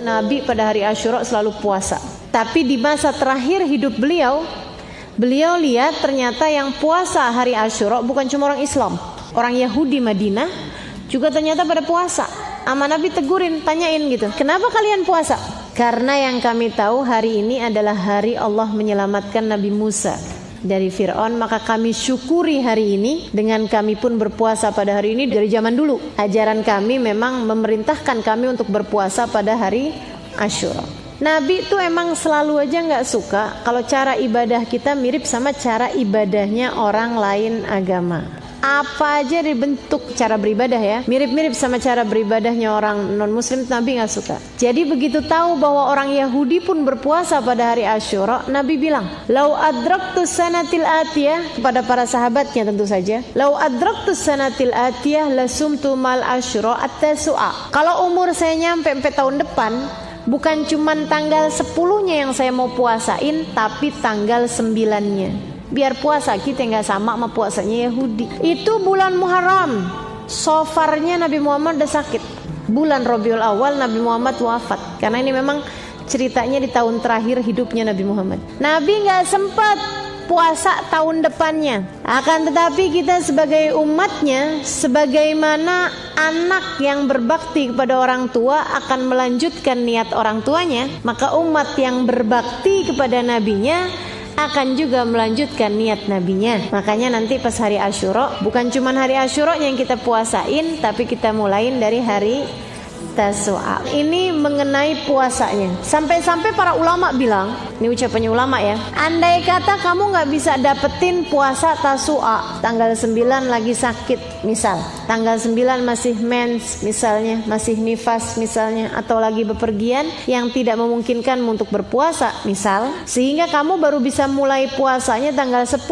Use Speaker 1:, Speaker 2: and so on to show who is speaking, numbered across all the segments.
Speaker 1: Nabi pada hari Asyura selalu puasa. Tapi di masa terakhir hidup beliau lihat ternyata yang puasa hari Asyura bukan cuma orang Islam, orang Yahudi Madinah juga ternyata pada puasa. Ama Nabi tegurin, tanyain gitu, kenapa kalian puasa? Karena yang kami tahu hari ini adalah hari Allah menyelamatkan Nabi Musa dari Fir'aun, maka kami syukuri hari ini dengan kami pun berpuasa pada hari ini. Dari zaman dulu ajaran kami memang memerintahkan kami untuk berpuasa pada hari Asyura. Nabi tuh emang selalu aja gak suka kalau cara ibadah kita mirip sama cara ibadahnya orang lain agama. Apa aja dibentuk cara beribadah ya, mirip-mirip sama cara beribadahnya orang non-muslim, Nabi gak suka. Jadi begitu tahu bahwa orang Yahudi pun berpuasa pada hari Asyura, Nabi bilang, "Lau adraktu sanatil atiyah," kepada para sahabatnya tentu saja, "Lau adraktu sanatil atiyah lasumtu mal Asyura at-tasu'a." Kalau umur saya nyampe 4 tahun depan, bukan cuman tanggal 10-nya yang saya mau puasain, tapi tanggal 9-nya. Biar puasa kita nggak sama puasanya Yahudi. Itu bulan Muharram, sofarnya Nabi Muhammad udah sakit. Bulan Rabiul Awal Nabi Muhammad wafat. Karena ini memang ceritanya di tahun terakhir hidupnya Nabi Muhammad. Nabi nggak sempat puasa tahun depannya. Akan tetapi kita sebagai umatnya, sebagaimana anak yang berbakti kepada orang tua akan melanjutkan niat orang tuanya, maka umat yang berbakti kepada nabinya akan juga melanjutkan niat nabinya. Makanya nanti pas hari Asyura, bukan cuma hari Asyura yang kita puasain, tapi kita mulain dari hari Tasu'a. Ini mengenai puasanya. Sampai-sampai para ulama bilang, ini ucapannya ulama ya, andai kata kamu gak bisa dapetin puasa Tasu'a, tanggal 9 lagi sakit misal, tanggal 9 masih mens misalnya, masih nifas misalnya, atau lagi bepergian yang tidak memungkinkan untuk berpuasa misal, sehingga kamu baru bisa mulai puasanya tanggal 10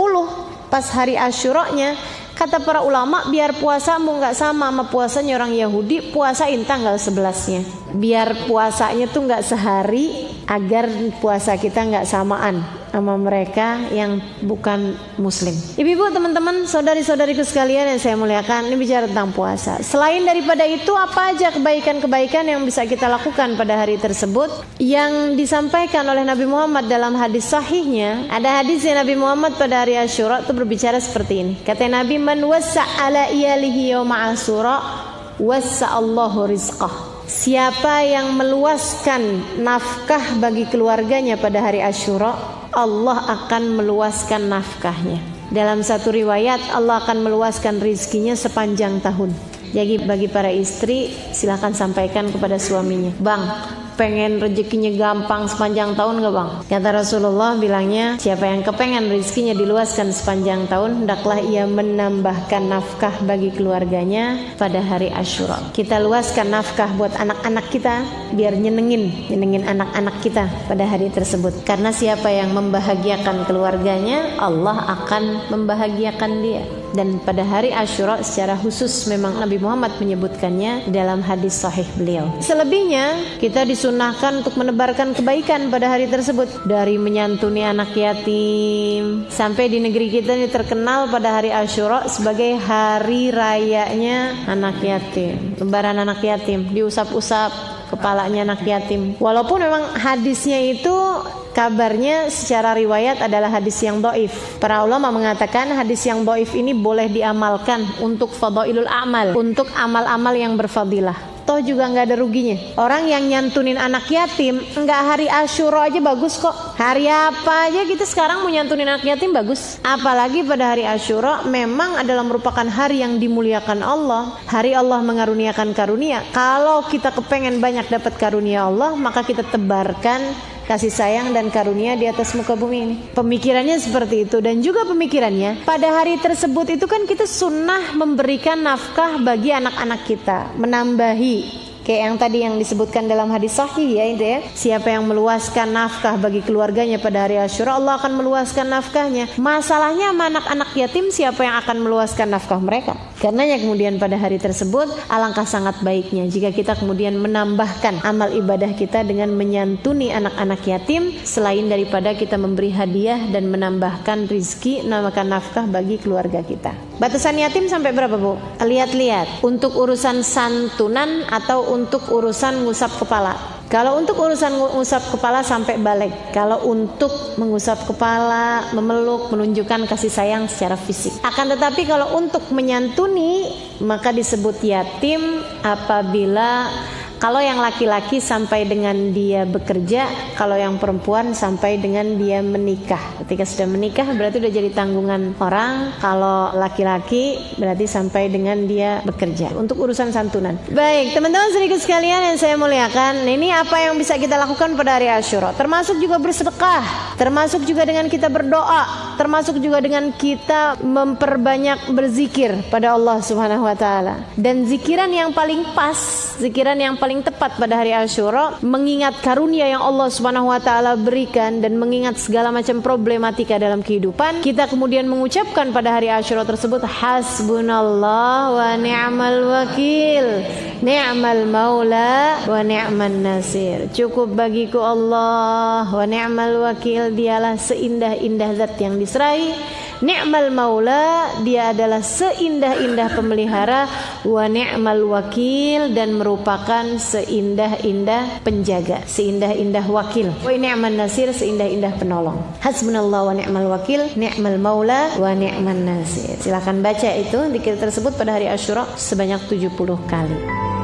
Speaker 1: pas hari Asyuranya. Kata para ulama, biar puasamu gak sama puasanya orang Yahudi, puasain tanggal 11-nya. Biar puasanya tuh gak sehari, agar puasa kita gak samaan sama mereka yang bukan muslim. Ibu-ibu, teman-teman, saudari-saudariku sekalian yang saya muliakan, ini bicara tentang puasa. Selain daripada itu, apa aja kebaikan-kebaikan yang bisa kita lakukan pada hari tersebut? Yang disampaikan oleh Nabi Muhammad dalam hadis sahihnya, ada hadis yang Nabi Muhammad pada hari Asyura itu berbicara seperti ini. Kata Nabi, "Man wassa' ala iyalihi yawma Asyura, wassa' Allahu rizqah." Siapa yang meluaskan nafkah bagi keluarganya pada hari Asyura, Allah akan meluaskan nafkahnya. Dalam satu riwayat, Allah akan meluaskan rizkinya sepanjang tahun. Jadi bagi para istri, silakan sampaikan kepada suaminya, "Bang, pengen rezekinya gampang sepanjang tahun gak bang?" Kata Rasulullah bilangnya, siapa yang kepengen rezekinya diluaskan sepanjang tahun, hendaklah ia menambahkan nafkah bagi keluarganya pada hari Asyura. Kita luaskan nafkah buat anak-anak kita, biar nyenengin anak-anak kita pada hari tersebut. Karena siapa yang membahagiakan keluarganya, Allah akan membahagiakan dia. Dan pada hari Asyura secara khusus memang Nabi Muhammad menyebutkannya dalam hadis sahih beliau. Selebihnya kita disunahkan untuk menebarkan kebaikan pada hari tersebut, dari menyantuni anak yatim, sampai di negeri kita ini terkenal pada hari Asyura sebagai hari rayanya anak yatim. Lebaran anak yatim, diusap-usap kepalanya anak yatim. Walaupun memang hadisnya itu kabarnya secara riwayat adalah hadis yang dhaif. Para ulama mengatakan hadis yang dhaif ini boleh diamalkan untuk fadailul amal, untuk amal-amal yang berfadilah. Toh juga nggak ada ruginya. Orang yang nyantunin anak yatim, nggak hari Asyura aja bagus kok. Hari apa aja kita sekarang mau nyantunin anak yatim bagus. Apalagi pada hari Asyura memang adalah merupakan hari yang dimuliakan Allah. Hari Allah mengaruniakan karunia. Kalau kita kepengen banyak dapat karunia Allah, maka kita tebarkan kasih sayang dan karunia di atas muka bumi ini. Pemikirannya seperti itu. Dan juga pemikirannya, pada hari tersebut itu kan kita sunnah memberikan nafkah bagi anak-anak kita, menambahi. Kayak yang tadi yang disebutkan dalam hadis sahih ya, itu ya. Siapa yang meluaskan nafkah bagi keluarganya pada hari Asyura, Allah akan meluaskan nafkahnya. Masalahnya sama anak-anak yatim, siapa yang akan meluaskan nafkah mereka? Karenanya kemudian pada hari tersebut alangkah sangat baiknya jika kita kemudian menambahkan amal ibadah kita dengan menyantuni anak-anak yatim, selain daripada kita memberi hadiah dan menambahkan rizki, namakan nafkah bagi keluarga kita. Batasan yatim sampai berapa, Bu? Lihat-lihat. Untuk urusan santunan atau untuk urusan ngusap kepala? Kalau untuk urusan mengusap kepala sampai balik. Kalau untuk mengusap kepala, memeluk, menunjukkan kasih sayang secara fisik. Akan tetapi kalau untuk menyantuni, maka disebut yatim apabila kalau yang laki-laki sampai dengan dia bekerja, kalau yang perempuan sampai dengan dia menikah. Ketika sudah menikah berarti sudah jadi tanggungan orang. Kalau laki-laki berarti sampai dengan dia bekerja. Untuk urusan santunan. Baik, teman-teman sedikit sekalian yang saya muliakan, ini apa yang bisa kita lakukan pada hari Asyura. Termasuk juga bersedekah, termasuk juga dengan kita berdoa, termasuk juga dengan kita memperbanyak berzikir pada Allah Subhanahu wa taala. Dan zikiran yang paling pas, zikiran yang paling tepat pada hari Asyura, mengingat karunia yang Allah Subhanahu wa taala berikan dan mengingat segala macam problematika dalam kehidupan, kita kemudian mengucapkan pada hari Asyura tersebut hasbunallah wa ni'mal wakil, ni'mal maula wa ni'man nasir. Cukup bagiku Allah, wa ni'mal wakil, dialah seindah-indah zat yang diserahi, ni'mal maula, dia adalah seindah-indah pemelihara, wa ni'mal wakil, dan merupakan seindah-indah penjaga, seindah-indah wakil, wa ni'man nasir, seindah-indah penolong. Hasbunallah wa ni'mal wakil, ni'mal maula wa ni'man nasir. Silakan baca itu zikir tersebut pada hari Asyura sebanyak 70 kali.